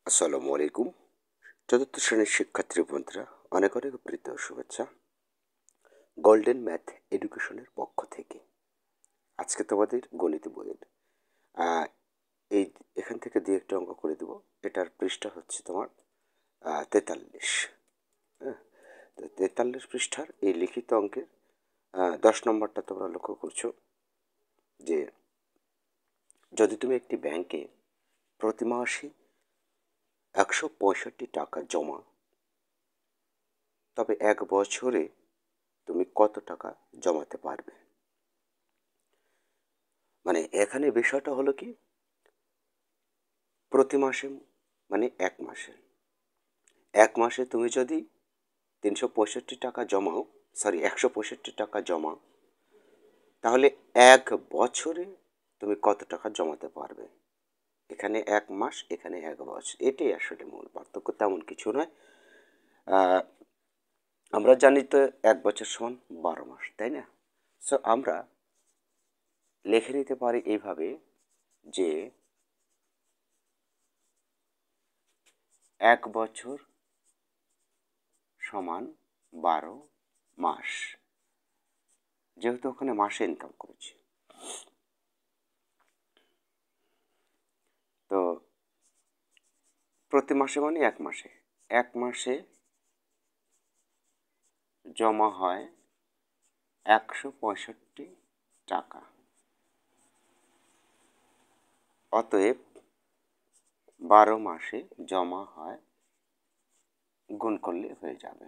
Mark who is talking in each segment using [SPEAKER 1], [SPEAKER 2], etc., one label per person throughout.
[SPEAKER 1] আসসালামু আলাইকুম। চতুর্থ শ্রেণীর শিক্ষার্থী বন্ধুরা, অনেক অনেক প্রীতি ও শুভেচ্ছা গোল্ডেন ম্যাথ এডুকেশনের পক্ষ থেকে। আজকে তোমাদের গণিত বইয়ের আহ, এই এখান থেকে দিয়ে একটা অঙ্ক করে দেবো। এটার পৃষ্ঠা হচ্ছে তোমার 43। হ্যাঁ, তো 43 পৃষ্ঠার এই লিখিত অঙ্কের 10 নম্বরটা তোমরা লক্ষ্য করছো যে যদি তুমি একটি ব্যাংকে প্রতি মাসে 165 টাকা জমা, তবে 1 বছরে তুমি কত টাকা জমাতে পারবে। মানে এখানে বিষয়টা হলো কি, প্রতি মাসে মানে 1 মাসে, 1 মাসে তুমি যদি 365 টাকা জমাও, 165 টাকা জমাও, তাহলে 1 বছরে তুমি কত টাকা জমাতে পারবে। এখানে 1 মাস, এখানে 1 বছর, এটাই আসলে মূল পার্থক্য, তেমন কিছু নয়। আমরা জানি তো 1 বছর সমান 12 মাস, তাই না? সো আমরা লিখে নিতে পারি এইভাবে যে 1 বছর সমান 12 মাস, যেহেতু ওখানে মাসে ইনকাম করেছি। তো প্রতি মাসে মানে 1 মাসে, 1 মাসে জমা হয় 165 টাকা। অতএব 12 মাসে জমা হয়, গুণ করলে হয়ে যাবে।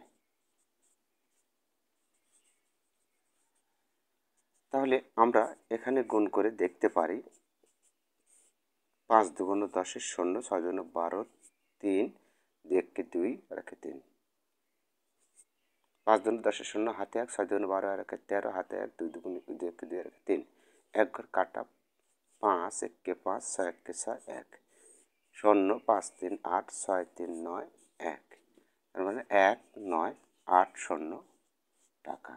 [SPEAKER 1] তাহলে আমরা এখানে গুণ করে দেখতে পারি, 5 দুগুণ 10 শূন্য, 6 দুগুণ 12, 3, 2 একে 2 আর একে 3, 5 দুগুণ 10 শূন্য, হাতে 1, 6 দুগুণ 12 আর একে 13, হাতে 1, 2 দুগুণ 2 একে 2 আর একে 3, 1 ঘর কাটা, 5 একে 5, 6 একে 6, 1, শূন্য, 5 3 8, 6 3 9 1, তার মানে 1980 টাকা।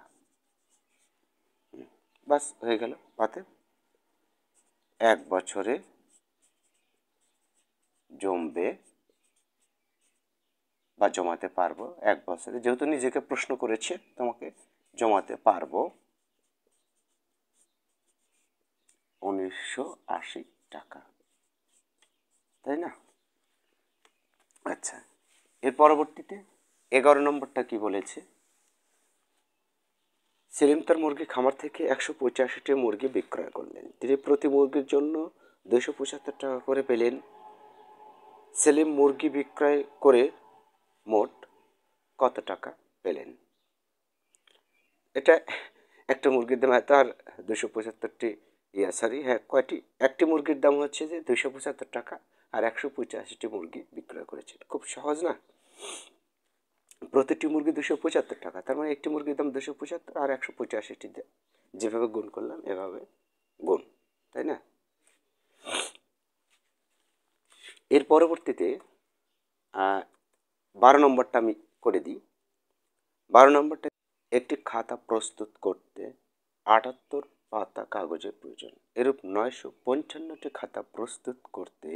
[SPEAKER 1] বাস হয়ে গেল। পাতে 1 বছরে জমবে বা জমাতে পারবো, 1 বছরে, যেহেতু নিজেকে প্রশ্ন করেছে, তোমাকে জমাতে পারবো 1980 টাকা, তাই না? আচ্ছা, এর পরবর্তীতে 11 নম্বরটা কি বলেছে? সেলিম তার মুরগি খামার থেকে 185টি মুরগি বিক্রয় করলেন। তিনি প্রতি মুরগির জন্য 275 টাকা করে পেলেন। সেলিম মুরগি বিক্রয় করে মোট কত টাকা পেলেন? এটা একটা মুরগির দাম এত, আর 275টি, কয়টি? একটি মুরগির দাম হচ্ছে যে 275 টাকা, আর 185টি মুরগি বিক্রয় করেছেন। খুব সহজ না? প্রতিটি মুরগি 275 টাকা, তার মানে একটি মুরগির দাম 275 আর 185টি, যেভাবে গুণ করলাম এভাবে গুণ, তাই না? এর পরবর্তীতে 12 নম্বরটা আমি করে দিই। 12 নম্বরটা, একটি খাতা প্রস্তুত করতে 78 পাতা কাগজের প্রয়োজন। এরূপ 955টি খাতা প্রস্তুত করতে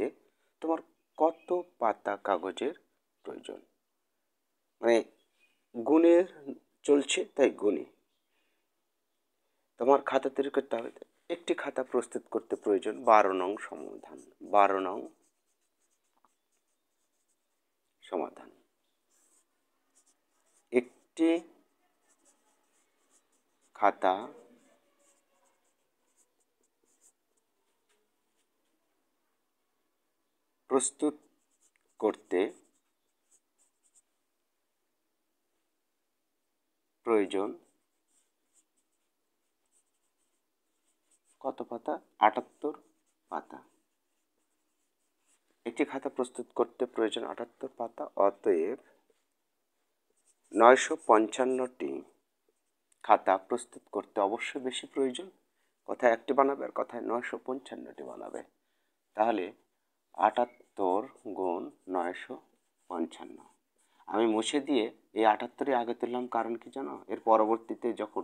[SPEAKER 1] তোমার কত পাতা কাগজের প্রয়োজন? মানে গুণের চলছে, তাই গুণে তোমার খাতা তৈরি করতে হবে। একটি খাতা প্রস্তুত করতে প্রয়োজন 12 নং সমাধান। 12 নং সমাধান, একটি খাতা প্রস্তুত করতে প্রয়োজন কত পাতা? 78 পাতা। একটি খাতা প্রস্তুত করতে প্রয়োজন 78 পাতা, অতএব 955টি খাতা প্রস্তুত করতে অবশ্যই বেশি প্রয়োজন। কথায় একটি বানাবে আর কথায় 955টি বানাবে। তাহলে 78 গুণ 955। আমি মুছে দিয়ে এই 78-ই আগে তুললাম, কারণ কি জানো? এর পরবর্তীতে যখন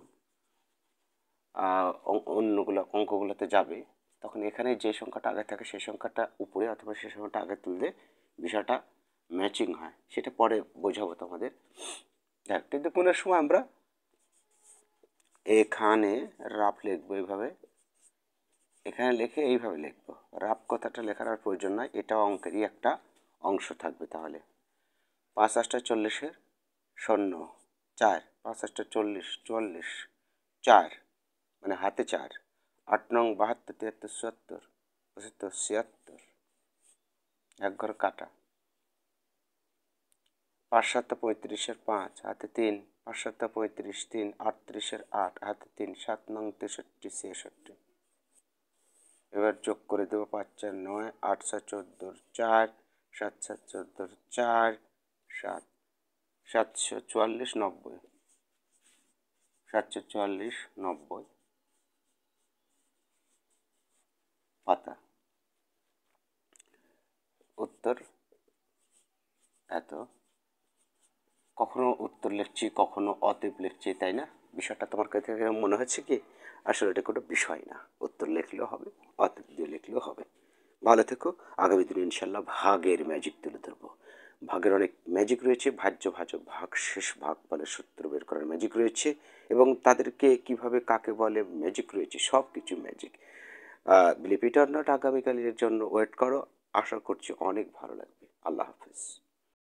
[SPEAKER 1] অন্যগুলো অঙ্কগুলোতে যাবে, তখন এখানে যে সংখ্যাটা আগে থাকে সেই সংখ্যাটা উপরে, অথবা সেই সংখ্যাটা আগে তুললে বিষয়টা ম্যাচিং হয় সেটা পরে বোঝাবো তোমাদের। দেখ, কিন্তু কোনো সময় আমরা এখানে রাফ লিখবো এইভাবে, এখানে লিখে এইভাবে লিখবো। রাফ কথাটা লেখার আর প্রয়োজন নয়, এটা অঙ্কেরই একটা অংশ থাকবে। তাহলে 5×8 = 40 শূন্য 4, 5×8 = 40, 4 মানে হাতে 4, 8×9 = 72, 73, 74, 75, 1 ঘর কাটা। 5×7 = 35, 5 হাতে 3, 5×7 = 35, 3 38, 8 হাতে 3, 7×9 = 63, 66। এবার যোগ করে দেবো, 5×4 = 9, 8×4 = 14, 4 7×7 = 14, 4 7 744, 90, 744, 90 পাতা। উত্তর এত। কখনো উত্তর লিখছি, কখনো অতএব লিখছি, তাই না? বিষয়টা তোমার কাছে মনে হচ্ছে কি আসলে এটা কোনো বিষয় না, উত্তর লিখলেও হবে, অতএব দিয়ে লিখলেও হবে। ভালো থেকো। আগামী দিনে ইনশাল্লাহ ভাগের ম্যাজিক তুলে ধরবো। ভাগের অনেক ম্যাজিক রয়েছে, ভাজ্য ভাজক ভাগ শেষ ভাগ বলে সূত্র বের করার ম্যাজিক রয়েছে, এবং তাদেরকে কিভাবে কাকে বলে ম্যাজিক রয়েছে, সব কিছু magic. Believe it or not, আগামীকালের জন্য ওয়েট করো, আশা করছি অনেক ভালো লাগবে। আল্লাহ হাফেজ।